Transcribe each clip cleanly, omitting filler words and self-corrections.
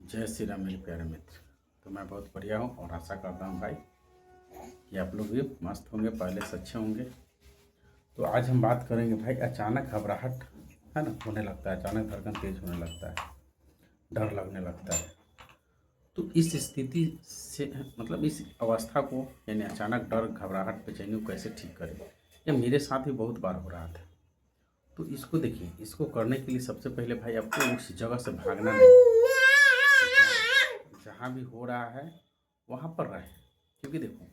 जय श्री राम मेरे प्यारे मित्र। तो मैं बहुत बढ़िया हूँ और आशा करता हूँ भाई कि आप लोग भी मस्त होंगे, पहले से अच्छे होंगे। तो आज हम बात करेंगे भाई, अचानक घबराहट है ना होने लगता है, अचानक धड़कन तेज होने लगता है, डर लगने लगता है। तो इस स्थिति से मतलब इस अवस्था को यानी अचानक डर, घबराहट, बेचैनी को कैसे ठीक करें, ये मेरे साथ भी बहुत बार हो रहा था। तो इसको देखिए, इसको करने के लिए सबसे पहले भाई आपको उस जगह से भागना नहीं, जहाँ भी हो रहा है वहाँ पर रहे। क्योंकि देखो,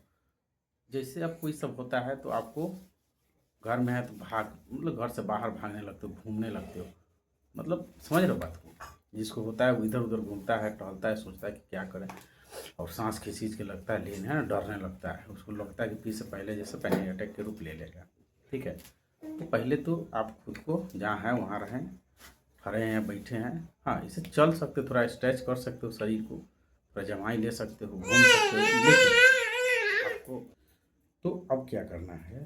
जैसे अब कोई सब होता है तो आपको घर में है तो मतलब घर से बाहर भागने लगते हो, घूमने लगते हो, मतलब समझ रहे हो बात को। जिसको होता है वो इधर उधर घूमता है, टहलता है, सोचता है कि क्या करें, और सांस खींच के लगता है लेने, है ना, डरने लगता है। उसको लगता है कि पी से पहले जैसे पैनिक अटैक के रूप ले लेगा। ठीक है, तो पहले तो आप खुद को जहाँ है वहाँ रहें, खड़े हैं, बैठे हैं, हाँ इसे चल सकते हो, थोड़ा स्ट्रेच कर सकते हो शरीर को, थोड़ा जमाई ले सकते हो, घूम सकते हो, लेकिन आपको तो अब क्या करना है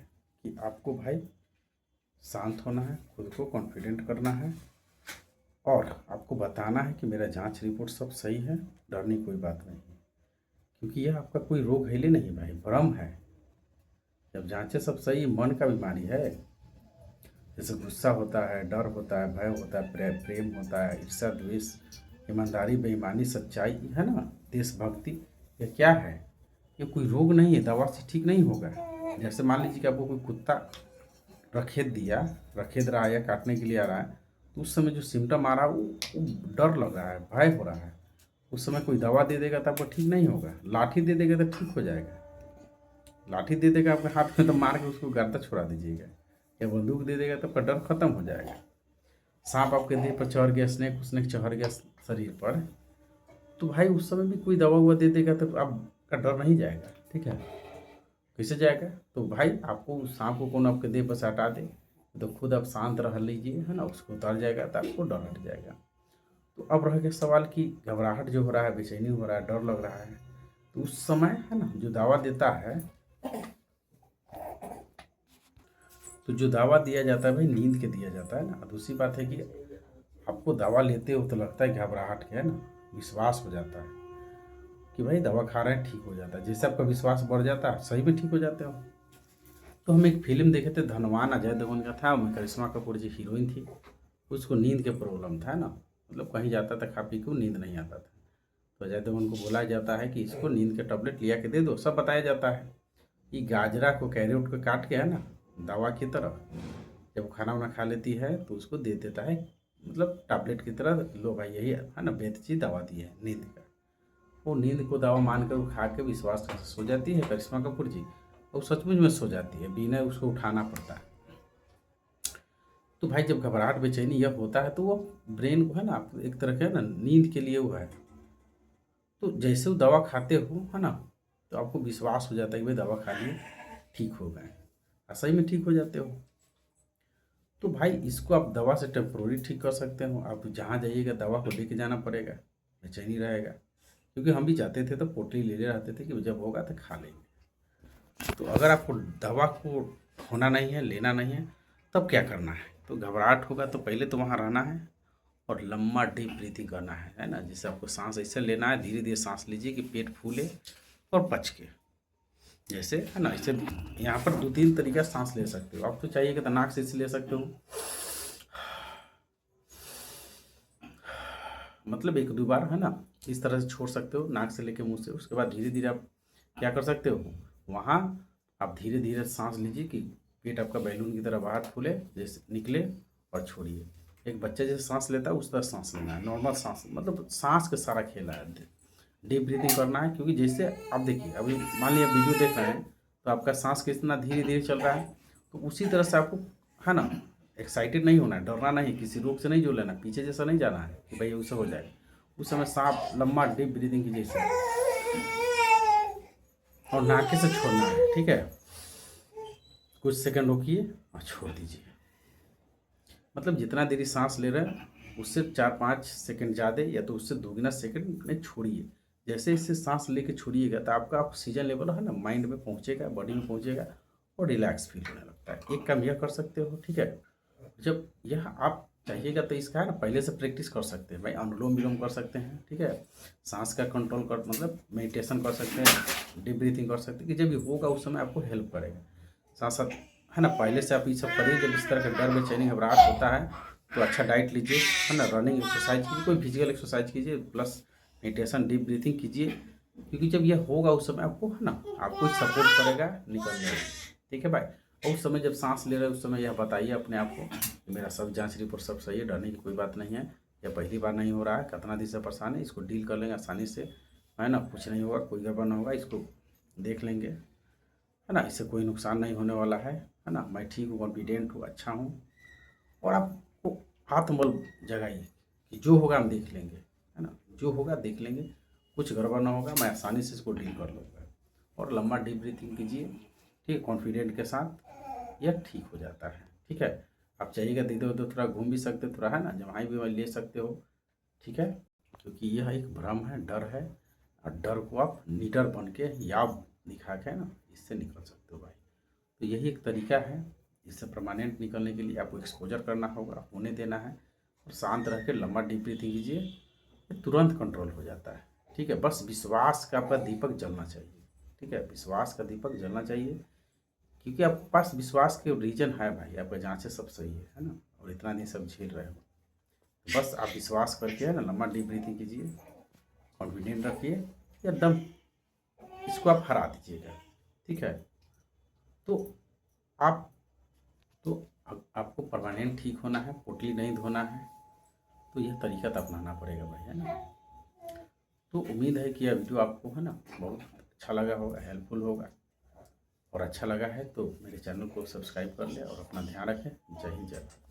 कि आपको भाई शांत होना है, खुद को कॉन्फिडेंट करना है, और आपको बताना है कि मेरा जांच रिपोर्ट सब सही है, डरने की कोई बात नहीं है। क्योंकि यह आपका कोई रोग है ही नहीं भाई, भ्रम है। जब जांचें सब सही, मन का बीमारी है। जैसे गुस्सा होता है, डर होता है, भय होता है, प्रेम होता है, ईर्ष्या, द्वेष, ईमानदारी, बेईमानी, सच्चाई, है ना, देशभक्ति, ये क्या है? ये कोई रोग नहीं है, दवा से ठीक नहीं होगा। जैसे मान लीजिए कि आपको कोई कुत्ता रखेद रहा है या काटने के लिए आ रहा है, तो उस समय जो सिम्टम आ रहा है वो डर लग रहा है, भय हो रहा है। उस समय कोई दवा दे देगा तो आपको ठीक नहीं होगा, लाठी दे देगा तो ठीक हो जाएगा। लाठी दे देगा आपके हाथ में तो मार के उसको गर्दा छुड़ा दीजिएगा, या बंदूक दे देगा तो आपका डर खत्म हो जाएगा। सांप आपके देह पर चढ़ गया, स्नेक उसने चढ़ गया शरीर पर, तो भाई उस समय भी कोई दवा हुआ दे देगा तो आपका डर नहीं जाएगा। ठीक है, कैसे जाएगा? तो भाई आपको सांप को कौन आपके देह पर से हटा दे, तो खुद आप शांत रह लीजिए, है ना, उसको उतर जाएगा तो आपको डर हट जाएगा। तो अब रह गया सवाल कि घबराहट जो हो रहा है, बेचैनी हो रहा है, डर लग रहा है, तो उस समय है ना जो दवा देता है, तो जो दवा दिया जाता है भाई नींद के दिया जाता है ना। दूसरी बात है कि आपको दवा लेते हो तो लगता है घबराहट के, है ना, विश्वास हो जाता है कि भाई दवा खा रहे हैं ठीक हो जाता है। जैसे आपका विश्वास बढ़ जाता है, सही में ठीक हो जाते हो। तो हम एक फिल्म देखे थे, धनवान, अजय देवगन का था, उसमें करिश्मा कपूर जी हीरोइन थी। उसको नींद के प्रॉब्लम था ना, मतलब कहीं जाता था खा पी के, नींद नहीं आता था। तो अजय देवगन को बोला जाता है कि इसको नींद के टैबलेट लिया के दे दो, सब बताया जाता है। ये गाजरा को, कैरेट को काट के, है ना, दवा की तरह जब खाना वाना खा लेती है तो उसको दे देता है, मतलब टैबलेट की तरह, लो भाई यही है ना, बेत जी दवा दी है नींद का। वो नींद को दवा मानकर वो खा के विश्वास से सो जाती है करिश्मा कपूर जी, और सचमुच में सो जाती है, बिना उसको उठाना पड़ता है। तो भाई जब घबराहट, बेचैनी यह होता है तो वो ब्रेन को, है ना, एक तरह के, है ना, नींद के लिए वो है। तो जैसे वो दवा खाते हो, है ना, तो आपको विश्वास हो जाता है कि भाई दवा खा लिए, ठीक हो गए, और सही में ठीक हो जाते हो। तो भाई इसको आप दवा से टेम्प्रोरी ठीक कर सकते हो। आप जहाँ जाइएगा दवा को लेके जाना पड़ेगा, बेचैनी रहेगा। क्योंकि हम भी जाते थे तो पोटली ले रहते थे कि जब होगा तो खा लेंगे। तो अगर आपको दवा को होना नहीं है, लेना नहीं है, तब क्या करना है? तो घबराहट होगा तो पहले तो वहाँ रहना है और लंबा डीप ब्रीथिंग करना है ना। जैसे आपको सांस ऐसे लेना है, धीरे धीरे सांस लीजिए कि पेट फूले और पच के, जैसे, है ना, इसे यहाँ पर 2-3 तरीका सांस ले सकते हो। आप तो चाहिए तो नाक से इसे ले सकते हो, मतलब 1-2 बार, है ना, इस तरह से छोड़ सकते हो नाक से लेके मुंह से। उसके बाद धीरे धीरे आप क्या कर सकते हो, वहाँ आप धीरे धीरे सांस लीजिए कि पेट आपका बैलून की तरह बाहर फूले, जैसे निकले और छोड़िए। एक बच्चा जैसे सांस लेता है उस तरह सांस लेना है, नॉर्मल सांस, मतलब सांस का सारा खेला है। डीप ब्रीथिंग करना है, क्योंकि जैसे आप देखिए, अभी मान लीजिए वीडियो देख रहे हैं तो आपका सांस कितना धीरे धीरे चल रहा है, तो उसी तरह से आपको, है ना, एक्साइटेड नहीं होना है, डरना नहीं, किसी रोग से नहीं जो लेना, पीछे जैसा नहीं जाना है कि भाई उससे हो जाए। उस समय सांप लंबा डीप ब्रीदिंग की जैसे, और नाके से छोड़ना है। ठीक है, कुछ सेकंड रोकिए और छोड़ दीजिए। मतलब जितना देरी सांस ले रहे हैं उससे 4-5 सेकंड ज़्यादा या तो उससे दोगुना सेकंड में छोड़िए। जैसे इससे सांस लेके छोड़िएगा तो आपका ऑक्सीजन लेवल, है ना, माइंड में पहुंचेगा, बॉडी में पहुंचेगा, और रिलैक्स फील होने लगता है। एक काम यह कर सकते हो। ठीक है, जब यह आप चाहिएगा तो इसका है ना पहले से प्रैक्टिस कर सकते हैं भाई, अनुलोम विलोम कर सकते हैं, ठीक है, सांस का कंट्रोल कर मतलब मेडिटेशन कर सकते हैं, डीप ब्रीथिंग कर सकते हैं, कि जब भी होगा उस समय आपको हेल्प करेगा। साथ साथ है ना पहले से आप ये सब करिए, जब इस तरह का डर बेचैनी घबराहट होता है तो अच्छा डाइट लीजिए, है ना, रनिंग एक्सरसाइज कीजिए, कोई फिजिकल एक्सरसाइज कीजिए, प्लस मेडिटेशन डीप ब्रीथिंग कीजिए, क्योंकि जब यह होगा उस समय आपको है ना आपको सपोर्ट करेगा निकलने में। ठीक है भाई, और उस समय जब सांस ले रहे हैं उस समय यह बताइए अपने आप को कि मेरा सब जांच रिपोर्ट सब सही है, डरने की कोई बात नहीं है, यह पहली बार नहीं हो रहा है, कितना दिन से परेशान है, इसको डील कर लेंगे आसानी से, है ना, कुछ नहीं होगा, कोई गड़बड़ नहीं होगा, इसको देख लेंगे, है ना, इससे कोई नुकसान नहीं होने वाला है ना, मैं ठीक हूँ, कॉन्फिडेंट हूँ, अच्छा हूँ। और आपको आत्मबल जगाइए कि जो होगा हम देख लेंगे, है ना, जो होगा देख लेंगे, कुछ गड़बड़ ना होगा, मैं आसानी से इसको डील कर लूँगा। और लंबा डीप ब्रीथिंग कीजिए, ठीक है, कॉन्फिडेंट के साथ, यह ठीक हो जाता है। ठीक है, आप चाहिएगा तो इधर उधर थोड़ा घूम भी सकते हो, थोड़ा है ना जहाँ भी ले सकते हो, ठीक है, क्योंकि यह एक भ्रम है, डर है, और डर को आप निडर बन के याद दिखा के ना इससे निकल सकते हो भाई। तो यही एक तरीका है, इससे परमानेंट निकलने के लिए आपको एक्सपोजर करना होगा, होने देना है, और शांत रह के लंबा डीप ब्रीथिंग कीजिए, ये तुरंत कंट्रोल हो जाता है। ठीक है, बस विश्वास का आपका दीपक जलना चाहिए। ठीक है, विश्वास का दीपक जलना चाहिए, क्योंकि आपके पास विश्वास के रीजन है भाई, आपका जाँचें सब सही है ना, और इतना दिन सब झेल रहे हो, तो बस आप विश्वास करके है ना लंबा डीप ब्रीथिंग कीजिए, कॉन्फिडेंट रखिए, एकदम इसको आप हरा दीजिएगा। ठीक है, तो आप तो आपको परमानेंट ठीक होना है, पोटली नहीं धोना है, तो यह तरीका तो अपनाना पड़ेगा भाई, है ना। तो उम्मीद है कि यह वीडियो आपको है ना बहुत अच्छा लगा होगा, हेल्पफुल होगा, और अच्छा लगा है तो मेरे चैनल को सब्सक्राइब कर लें और अपना ध्यान रखें। जय हिंद, जय भारत।